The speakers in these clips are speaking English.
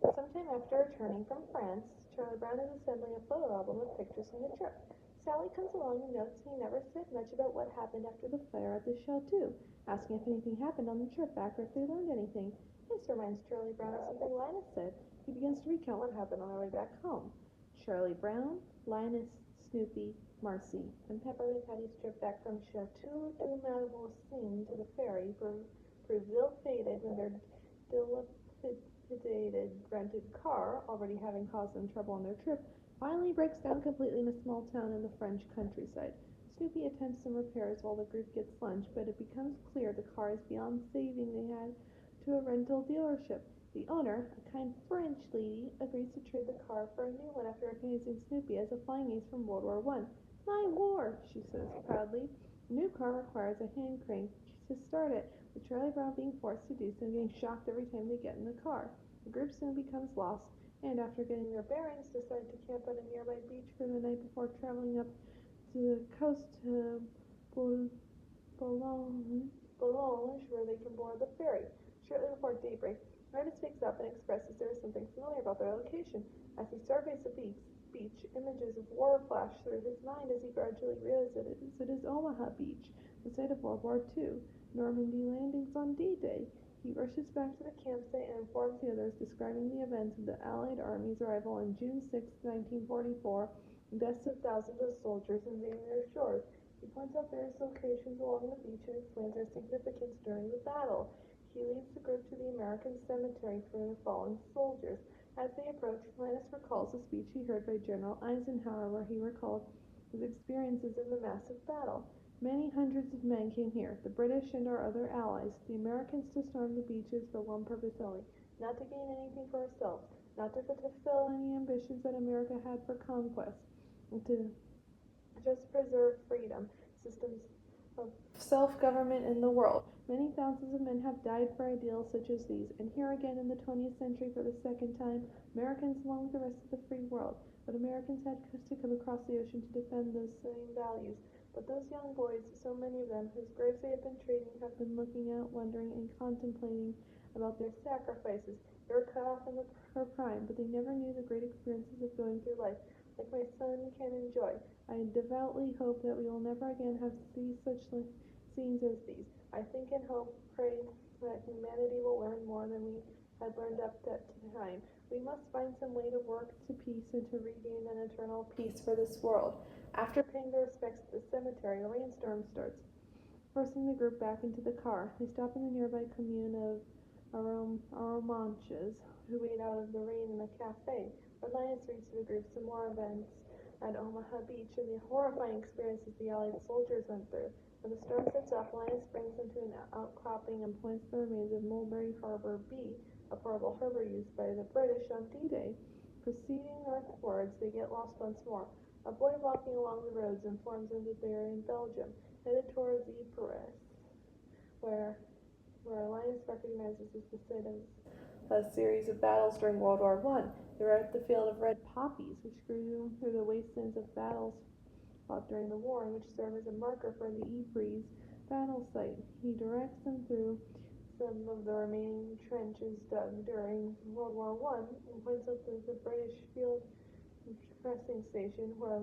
Sometime after returning from France, Charlie Brown is assembling a photo album of pictures from the trip. Sally comes along and notes he never said much about what happened after the fire at the chateau, asking if anything happened on the trip back or if they learned anything. This reminds Charlie Brown of something Linus said. He begins to recount what happened on their way back home. Charlie Brown, Linus, Snoopy, Marcie, and Peppermint Patty's trip back from Chateau du Malvoisin to the ferry proved ill-fated when their dilapidated rented car, already having caused them trouble on their trip, finally breaks down completely in a small town in the French countryside. Snoopy attempts some repairs while the group gets lunch, but it becomes clear the car is beyond saving. They head to a rental dealership. The owner, a kind French lady, agrees to trade the car for a new one after recognizing Snoopy as a flying ace from World War I. My war, she says proudly. The new car requires a hand crank to start it, with Charlie Brown being forced to do so and getting shocked every time they get in the car. The group soon becomes lost, and after getting their bearings, decide to camp at a nearby beach for the night before traveling up to the coast to Boulogne, where they can board the ferry. Shortly before daybreak, Linus wakes up and expresses there is something familiar about their location. As he surveys the beach, images of war flash through his mind as he gradually realizes it is Omaha Beach, the site of World War II, Normandy landings on D-Day. He rushes back to the campsite and informs the others, describing the events of the Allied Army's arrival on June 6, 1944, and deaths of thousands of soldiers invading their shores. He points out various locations along the beach and explains their significance during the battle. He leads the group to the American cemetery for the fallen soldiers. As they approach, Linus recalls a speech he heard by General Eisenhower where he recalled his experiences in the massive battle. Many hundreds of men came here, the British and our other allies, the Americans, to storm the beaches for one purpose only, not to gain anything for ourselves, not to fulfill any ambitions that America had for conquest, and to just preserve freedom, systems of self-government in the world. Many thousands of men have died for ideals such as these, and here again in the 20th century for the second time, Americans along with the rest of the free world. But Americans had to come across the ocean to defend those same values. But those young boys, so many of them, whose graves they have been trading, have been looking out, wondering, and contemplating about their sacrifices. They were cut off in her prime, but they never knew the great experiences of going through life, like my son can enjoy. I devoutly hope that we will never again have to see such scenes as these. I think and hope, pray, that humanity will learn more than we had learned up to that time. We must find some way to work to peace and to regain an eternal peace for this world. After paying their respects at the cemetery, a rainstorm starts, forcing the group back into the car. They stop in the nearby commune of Aromanches, who wait out of the rain in a cafe. Linus reads to the group some more events at Omaha Beach and the horrifying experiences the Allied soldiers went through. When the storm sets up, Linus brings them to an outcropping and points the remains of Mulberry Harbor B, a portable harbor used by the British on D-Day. Proceeding northwards, they get lost once more. A boy walking along the roads informs them that they are in Belgium, headed towards Ypres, where Linus recognizes as the site of a series of battles during World War I. They're at the field of red poppies, which grew through the wastelands of battles fought during the war, and which serve as a marker for the Ypres battle site. He directs them through some of the remaining trenches dug during World War I and points out the British field pressing station where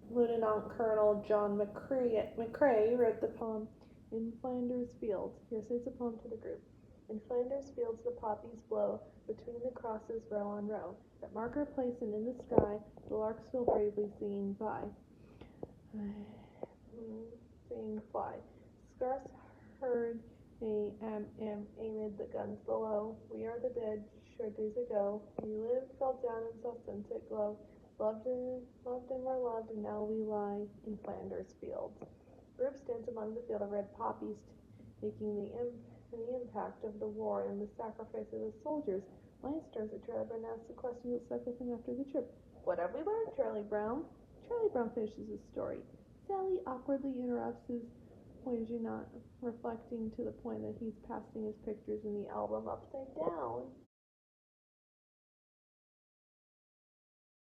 Lieutenant Colonel John McCrae wrote the poem In Flanders Fields. Here says the poem to the group. In Flanders Fields the poppies blow, between the crosses row on row. At Marker Place and in the sky, the larks will bravely singing by. Singing fly. Scarce heard amid the guns below. We are the dead, short days ago. We lived, fell down, and saw sunset glow. Loved and were loved, and now we lie in Flanders Fields. Group stands among the field of red poppies, taking the impact of the war and the sacrifice of the soldiers. Linus turns to Charlie Brown and asks the question that stuck with him after the trip. What have we learned, Charlie Brown? Charlie Brown finishes his story. Sally awkwardly interrupts his poignant, reflecting to the point that he's pasting his pictures in the album upside down.